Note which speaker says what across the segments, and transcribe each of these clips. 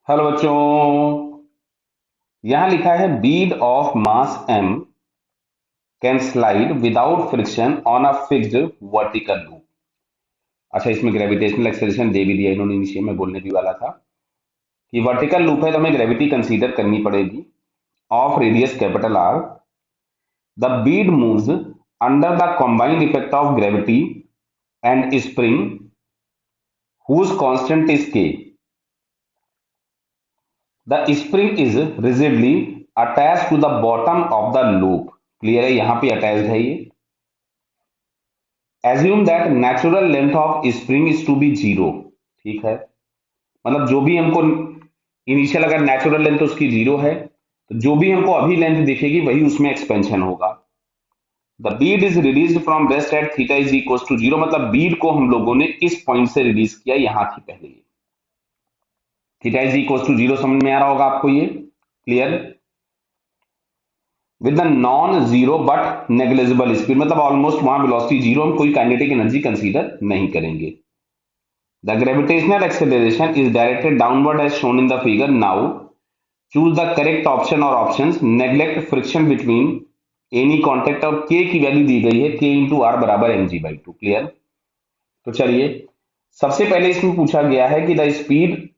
Speaker 1: Hello बच्चों। यहां लिखा है bead of mass m can slide without friction on a fixed vertical loop. अच्छा, इसमें ग्रेविटेशनल एक्सेलरेशन दे भी दिया इन्होंने नीचे, में बोलने भी वाला था कि वर्टिकल लूप है तो हमें ग्रेविटी कंसीडर करनी पड़ेगी of radius capital R. The bead moves under the combined effect of gravity and spring whose constant is k। The spring is rigidly attached to the bottom of the loop. Clear है, यहां पे attached है ये। Assume that natural length of spring is to be zero. ठीक है, मतलब जो भी हमको इनिशियल अगर नेचुरल लेंथ उसकी जीरो है तो जो भी हमको अभी लेंथ दिखेगी वही उसमें एक्सपेंशन होगा। The bead is release from rest at theta is equal to zero, मतलब बीड को हम लोगों ने इस पॉइंट से रिलीज किया, यहां थी पहले ये। Theta is equal to zero समझ में आ रहा होगा आपको ये। Clear. With the non zero but negligible speed, मतलब ऑलमोस्ट वहां वेलोसिटी जीरो, हम कोई काइनेटिक एनर्जी कंसीडर नहीं करेंगे। The gravitational acceleration is directed downward as shown in the figure. Now, choose the correct option or options. Neglect friction between any contact और k की value दी गई है k into are बराबर mg/2। Clear. तो चलिए, सबसे पहले इसमें पूछा गया है कि the speed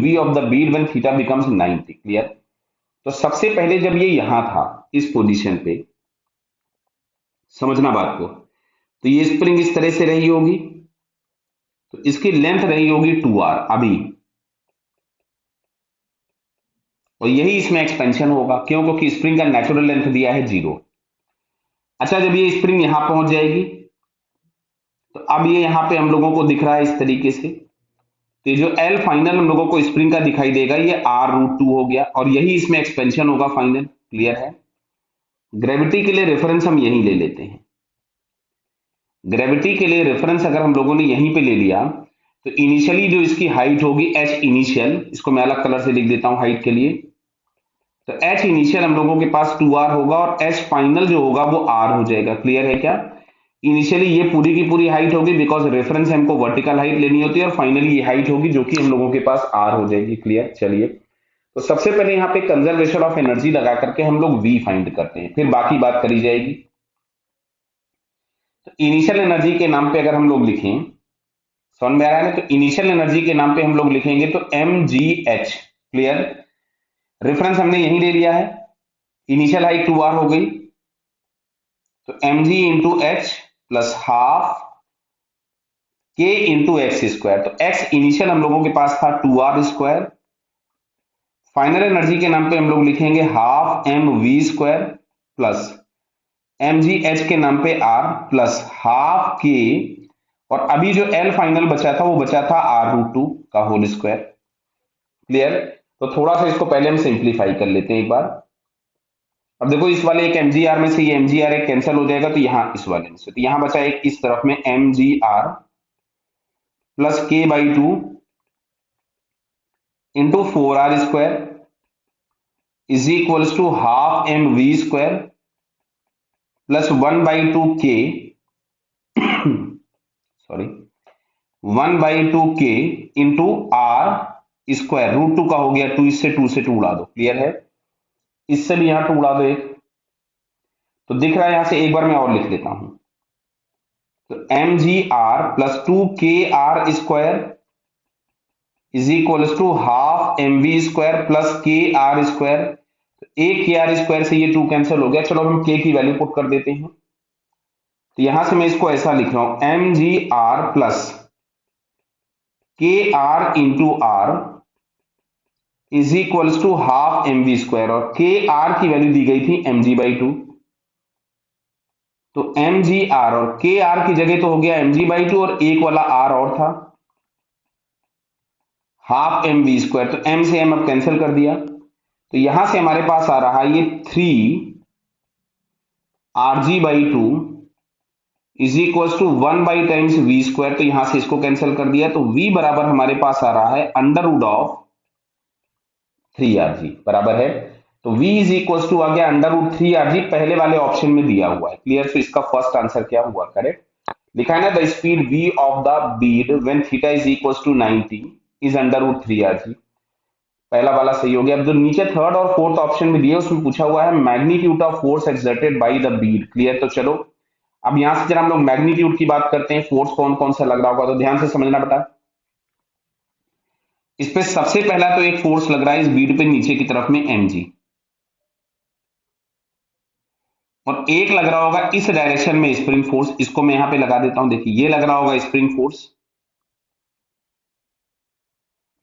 Speaker 1: v of the bead when theta becomes 90। Clear. तो सबसे पहले जब ये यहां था इस पोजीशन पे, समझना बात को, तो ये स्प्रिंग इस तरह से रही होगी, तो इसकी लेंथ रही होगी 2r अभी, और यही इसमें एक्सपेंशन होगा। क्यों? क्योंकि स्प्रिंग का नेचुरल लेंथ दिया है जीरो। अच्छा, जब ये स्प्रिंग यहां पहुंच जाएगी तो अब ये यहां पे हम लोगों को दिख रहा है इस तरीके से, तो ये जो एल फाइनल हम लोगों को स्प्रिंग का दिखाई देगा ये r√2 हो गया, और यही इसमें एक्सपेंशन होगा फाइनल। क्लियर है। ग्रेविटी के लिए रेफरेंस हम यही ले लेते हैं। ग्रेविटी के लिए रेफरेंस अगर हम लोगों ने यहीं पे ले लिया तो इनिशियली जो इसकी हाइट होगी h इनिशियल, इसको मैं अलग कलर से लिख देता हूं हाइट के लिए, तो h इनिशियल हम लोगों के पास 2r होगा और h फाइनल जो होगा वो r हो जाएगा। क्लियर है क्या? इनिशियली ये पूरी की पूरी हाइट होगी, बिकॉज रेफरेंस हमको वर्टिकल हाइट लेनी होती है, और फाइनली ये हाइट होगी जो कि हम लोगों के पास r हो जाएगी। क्लियर। चलिए, तो सबसे पहले यहाँ पे कंजर्वेशन ऑफ एनर्जी लगा करके हम लोग v फाइंड करते हैं, फिर बाकी बात करी जाएगी। तो इनिशियल एनर्जी के नाम पे अगर हम लोग लिखें, समझ में आ रहा है ना, तो इनिशियल एनर्जी के नाम पे हम लोग लिखेंगे तो mgh। क्लियर। रेफरेंस हमने यही ले लिया है, इनिशियल हाइट 2r हो गई, तो mg into H plus half k into x square. तो x इनिशियल हम लोगों के पास था 2r², फाइनल एनर्जी के नाम पे हम लोग लिखेंगे हाफ mv² प्लस mgh के नाम पे r प्लस हाफ k, और अभी जो l फाइनल बचा था वो बचा था r√2 का होल स्क्वायर। क्लियर। तो थोड़ा सा इसको पहले हम सिंप्लीफाई कर लेते हैं एक बार। अब देखो, इस वाले एक mgr में से ये mgr एक कैंसिल हो जाएगा, तो यहां इस वाले में से, तो यहां बचा एक इस तरफ में mgr plus k/2 into 4r² is equals to half mv² plus 1/2k, sorry 1/2k into r² √2 का हो गया 2, इससे 2 से 2 उड़ा दो। क्लियर है। इससे भी यहां 2 उड़ा दो एक, तो दिख रहा है यहां से, एक बार मैं और लिख लेता हूं, तो mgr plus 2kr² is equal to half mv² plus kr²। एक kr² से ये 2 कैंसिल हो गया। चलो हम k की वैल्यू पुट कर देते हैं, तो यहां से मैं इसको ऐसा लिख रहा हूं mgr plus kr into r is equal to half mv², और kr की वैल्यू दी गई थी mg/2, तो mgr और kr की जगह तो हो गया mg/2, और एक वाला r और था हाफ mv², तो m से m अब कैंसिल कर दिया, तो यहां से हमारे पास आ रहा है ये 3rg/2 is equal to 1/v², तो यहां से इसको कैंसिल कर दिया, तो v बराबर हमारे पास आ रहा है अंडर रूट ऑफ 3rg बराबर है, तो v इज इक्वल टू आ गया अंडर रूट 3rg, पहले वाले ऑप्शन में दिया हुआ है। क्लियर। तो इसका फर्स्ट आंसर क्या हुआ? करेक्ट। लिखा है ना, the speed v of the bead when theta is equal to 90 is √3r(g). पहला वाला सही हो गया। अब जो नीचे थर्ड और फोर्थ ऑप्शन में दिए उसमें पूछा हुआ है magnitude of force exerted by the Beed. Clear? तो चलो अब यहां से जरा हम लोग मैग्नीट्यूड की बात करते हैं, फोर्स कौन कौन सा लग रहा होगा, तो ध्यान से समझना बेटा। इस पे सबसे पहला तो एक फोर्स लग रहा है इस बीड पे नीचे की तरफ में mg, और एक लग रहा होगा इस डायरेक्शन में स्प्रिंग फोर्स। इसको मैं यहां पे लगा देता हूं, देखिए ये लग रहा होगा स्प्रिंग फोर्स।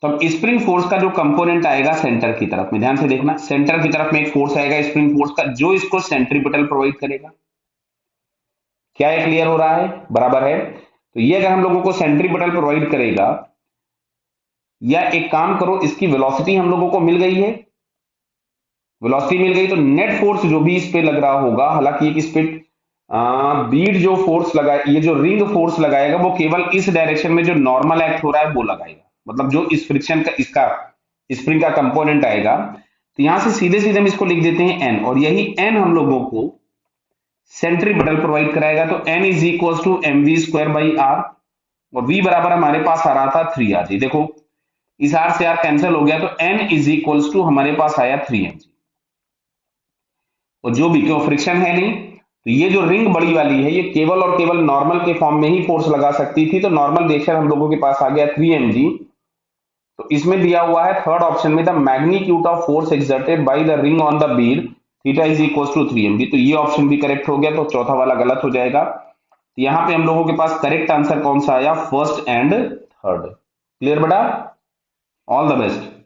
Speaker 1: तो अब स्प्रिंग फोर्स का जो कंपोनेंट आएगा सेंटर की तरफ में, ध्यान से देखना, सेंटर की तरफ में एक फोर्स आएगा स्प्रिंग फोर्स का जो इसको सेंट्रीपिटल प्रोवाइड करेगा। क्या ये क्लियर हो रहा है? बराबर है। तो ये अगर हम लोगों को सेंट्रीपिटल प्रोवाइड करेगा, या एक काम करो इसकी वेलोसिटी हम लोगों को मिल गई है, वेलोसिटी मिल गई तो नेट फोर्स जो भी इस पे लग रहा होगा, हालांकि एक इस पे बीड जो फोर्स लगा, ये जो रिंग फोर्स लगाएगा वो केवल इस डायरेक्शन में जो नॉर्मल एक्ट हो रहा है वो लगाएगा, मतलब जो इस फ्रिक्शन का इसका स्प्रिंग का कंपोनेंट आएगा। तो यहां से सीधे सीधे हम इसको लिख देते हैं एन, और यही एन हम लोगों को सेंट्रीपिटल प्रोवाइड कराएगा। तो N is equal to mv²/r, और v बराबर हमारे पास आ रहा था 3r(g). देखो इस r से r कैंसिल हो गया, तो n इज इक्वल टू हमारे पास आया 3mg। और जो भी, क्यों फ्रिक्शन है नहीं, तो ये जो रिंग बड़ी वाली है ये केवल और केवल नॉर्मल के फॉर्म में ही फोर्स लगा सकती थी, तो नॉर्मल रिएक्शन हम लोगों के पास आ गया 3mg। तो इसमें दिया हुआ है थर्ड ऑप्शन में the magnitude of force exerted by the ring on the bead theta is equal to 3mg। तो ये ऑप्शन भी करेक्ट हो गया, तो चौथा वाला गलत हो जाएगा। तो यहां पे हम लोगों के पास करेक्ट आंसर कौन सा आया? First and third. क्लियर बेटा? All the best.